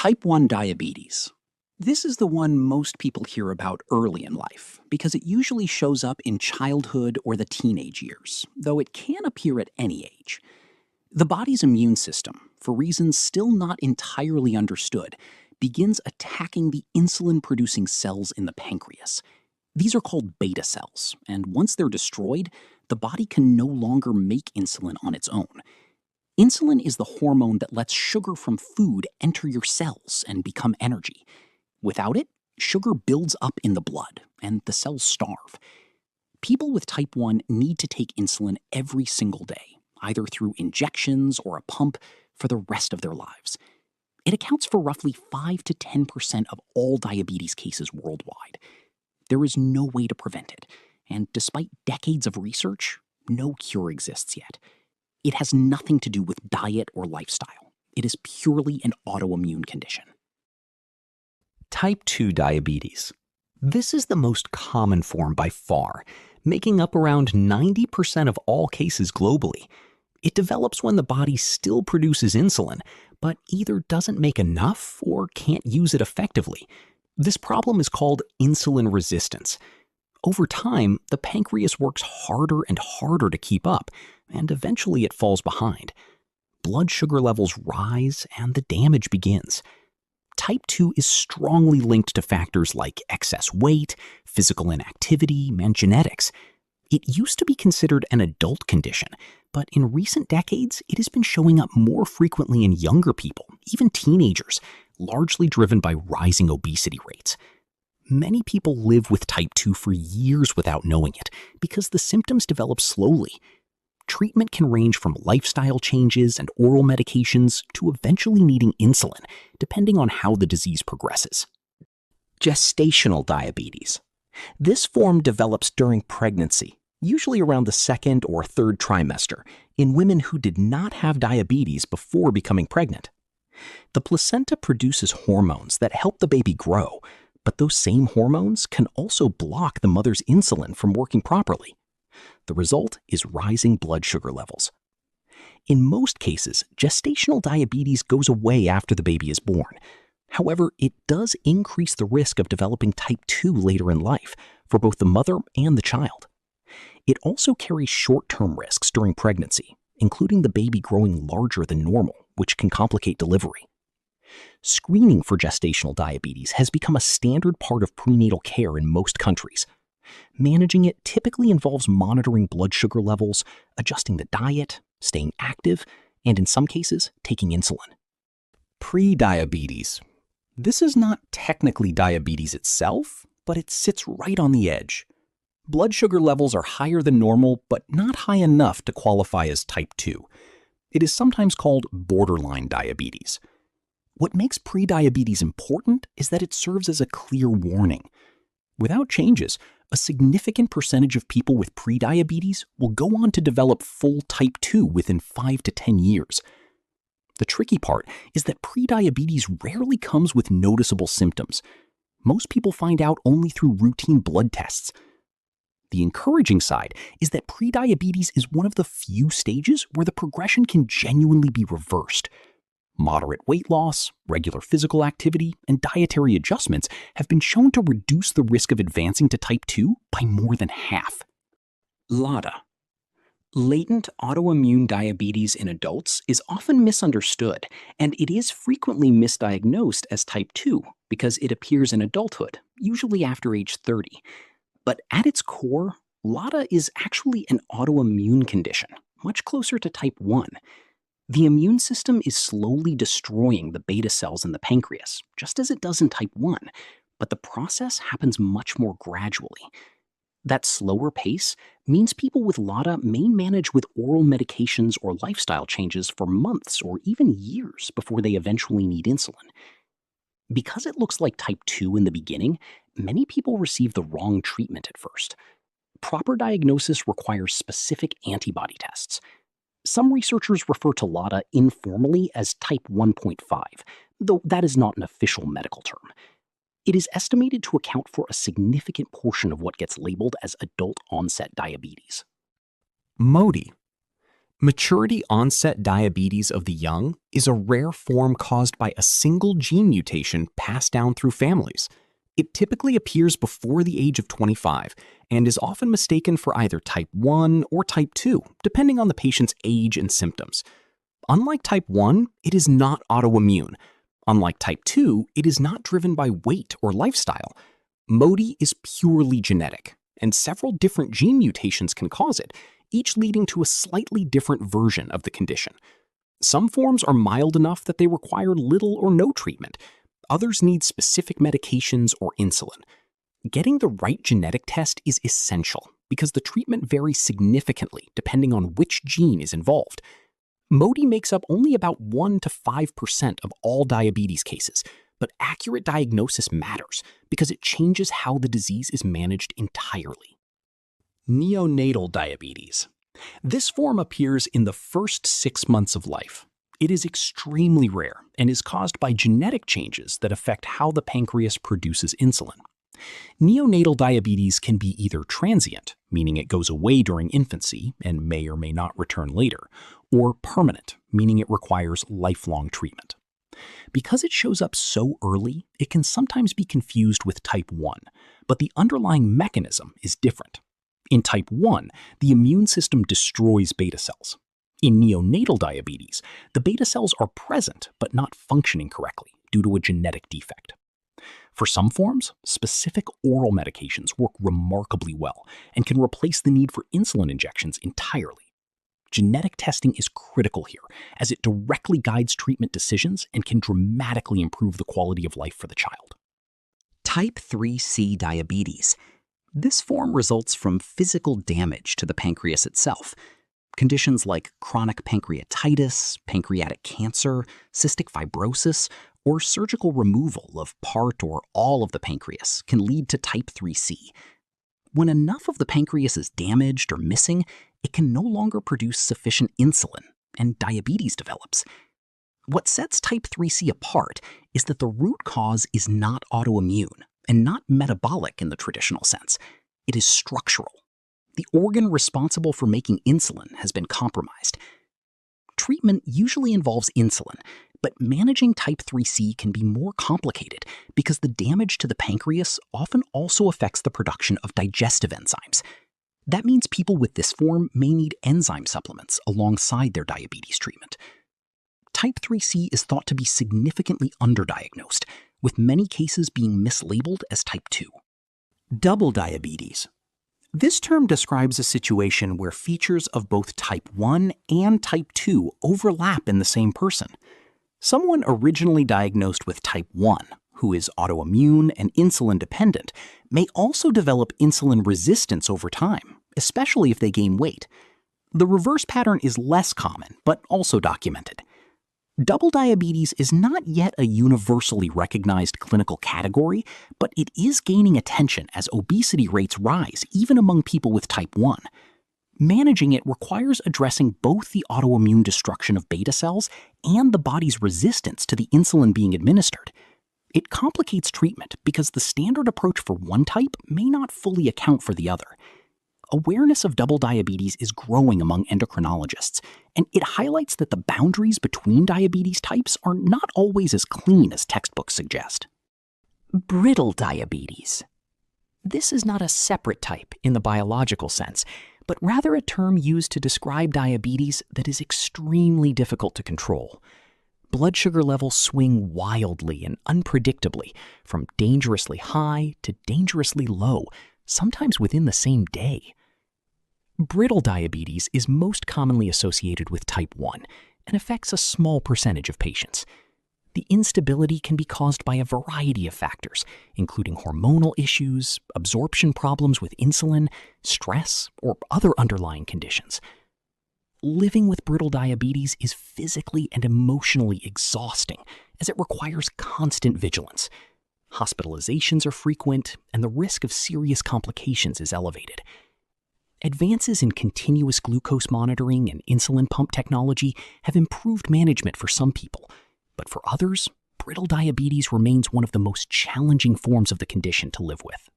Type 1 diabetes. This is the one most people hear about early in life because it usually shows up in childhood or the teenage years, though it can appear at any age. The body's immune system, for reasons still not entirely understood, begins attacking the insulin-producing cells in the pancreas. These are called beta cells, and once they're destroyed, the body can no longer make insulin on its own. Insulin is the hormone that lets sugar from food enter your cells and become energy. Without it, sugar builds up in the blood, and the cells starve. People with type 1 need to take insulin every single day, either through injections or a pump, for the rest of their lives. It accounts for roughly 5 to 10% of all diabetes cases worldwide. There is no way to prevent it, and despite decades of research, no cure exists yet. It has nothing to do with diet or lifestyle. It is purely an autoimmune condition. Type 2 diabetes. This is the most common form by far, making up around 90% of all cases globally. It develops when the body still produces insulin, but either doesn't make enough or can't use it effectively. This problem is called insulin resistance. Over time, the pancreas works harder and harder to keep up, and eventually it falls behind. Blood sugar levels rise, and the damage begins. Type 2 is strongly linked to factors like excess weight, physical inactivity, and genetics. It used to be considered an adult condition, but in recent decades, it has been showing up more frequently in younger people, even teenagers, largely driven by rising obesity rates. Many people live with type 2 for years without knowing it because the symptoms develop slowly. Treatment can range from lifestyle changes and oral medications to eventually needing insulin, depending on how the disease progresses. Gestational diabetes. This form develops during pregnancy, usually around the second or third trimester, in women who did not have diabetes before becoming pregnant. The placenta produces hormones that help the baby grow, but those same hormones can also block the mother's insulin from working properly. The result is rising blood sugar levels. In most cases, gestational diabetes goes away after the baby is born. However, it does increase the risk of developing type 2 later in life for both the mother and the child. It also carries short-term risks during pregnancy, including the baby growing larger than normal, which can complicate delivery. Screening for gestational diabetes has become a standard part of prenatal care in most countries. Managing it typically involves monitoring blood sugar levels, adjusting the diet, staying active, and in some cases, taking insulin. Prediabetes. This is not technically diabetes itself, but it sits right on the edge. Blood sugar levels are higher than normal, but not high enough to qualify as type 2. It is sometimes called borderline diabetes. What makes prediabetes important is that it serves as a clear warning. Without changes, a significant percentage of people with prediabetes will go on to develop full type 2 within 5 to 10 years. The tricky part is that prediabetes rarely comes with noticeable symptoms. Most people find out only through routine blood tests. The encouraging side is that prediabetes is one of the few stages where the progression can genuinely be reversed. Moderate weight loss, regular physical activity, and dietary adjustments have been shown to reduce the risk of advancing to type 2 by more than half. LADA. Latent autoimmune diabetes in adults is often misunderstood, and it is frequently misdiagnosed as type 2 because it appears in adulthood, usually after age 30. But at its core, LADA is actually an autoimmune condition, much closer to type 1. The immune system is slowly destroying the beta cells in the pancreas, just as it does in type 1, but the process happens much more gradually. That slower pace means people with LADA may manage with oral medications or lifestyle changes for months or even years before they eventually need insulin. Because it looks like type 2 in the beginning, many people receive the wrong treatment at first. Proper diagnosis requires specific antibody tests. Some researchers refer to LADA informally as type 1.5, though that is not an official medical term. It is estimated to account for a significant portion of what gets labeled as adult-onset diabetes. MODY. Maturity onset diabetes of the young is a rare form caused by a single gene mutation passed down through families. It typically appears before the age of 25 and is often mistaken for either type 1 or type 2, depending on the patient's age and symptoms. Unlike type 1, it is not autoimmune. Unlike type 2, it is not driven by weight or lifestyle. MODY is purely genetic, and several different gene mutations can cause it, each leading to a slightly different version of the condition. Some forms are mild enough that they require little or no treatment. Others need specific medications or insulin. Getting the right genetic test is essential because the treatment varies significantly depending on which gene is involved. MODY makes up only about 1 to 5% of all diabetes cases, but accurate diagnosis matters because it changes how the disease is managed entirely. Neonatal diabetes. This form appears in the first 6 months of life. It is extremely rare and is caused by genetic changes that affect how the pancreas produces insulin. Neonatal diabetes can be either transient, meaning it goes away during infancy and may or may not return later, or permanent, meaning it requires lifelong treatment. Because it shows up so early, it can sometimes be confused with type 1, but the underlying mechanism is different. In type 1, the immune system destroys beta cells. In neonatal diabetes, the beta cells are present but not functioning correctly due to a genetic defect. For some forms, specific oral medications work remarkably well and can replace the need for insulin injections entirely. Genetic testing is critical here, as it directly guides treatment decisions and can dramatically improve the quality of life for the child. Type 3C diabetes. This form results from physical damage to the pancreas itself. Conditions like chronic pancreatitis, pancreatic cancer, cystic fibrosis, or surgical removal of part or all of the pancreas can lead to type 3C. When enough of the pancreas is damaged or missing, it can no longer produce sufficient insulin, and diabetes develops. What sets type 3C apart is that the root cause is not autoimmune and not metabolic in the traditional sense. It is structural. The organ responsible for making insulin has been compromised. Treatment usually involves insulin, but managing type 3C can be more complicated because the damage to the pancreas often also affects the production of digestive enzymes. That means people with this form may need enzyme supplements alongside their diabetes treatment. Type 3C is thought to be significantly underdiagnosed, with many cases being mislabeled as type 2. Double diabetes. This term describes a situation where features of both type 1 and type 2 overlap in the same person. Someone originally diagnosed with type 1, who is autoimmune and insulin dependent, may also develop insulin resistance over time, especially if they gain weight. The reverse pattern is less common, but also documented. Double diabetes is not yet a universally recognized clinical category, but it is gaining attention as obesity rates rise even among people with type 1. Managing it requires addressing both the autoimmune destruction of beta cells and the body's resistance to the insulin being administered. It complicates treatment because the standard approach for one type may not fully account for the other. Awareness of double diabetes is growing among endocrinologists, and it highlights that the boundaries between diabetes types are not always as clean as textbooks suggest. Brittle diabetes. This is not a separate type in the biological sense, but rather a term used to describe diabetes that is extremely difficult to control. Blood sugar levels swing wildly and unpredictably, from dangerously high to dangerously low, sometimes within the same day. Brittle diabetes is most commonly associated with type 1 and affects a small percentage of patients. The instability can be caused by a variety of factors, including hormonal issues, absorption problems with insulin, stress, or other underlying conditions. Living with brittle diabetes is physically and emotionally exhausting, as it requires constant vigilance. Hospitalizations are frequent, and the risk of serious complications is elevated. Advances in continuous glucose monitoring and insulin pump technology have improved management for some people, but for others, brittle diabetes remains one of the most challenging forms of the condition to live with.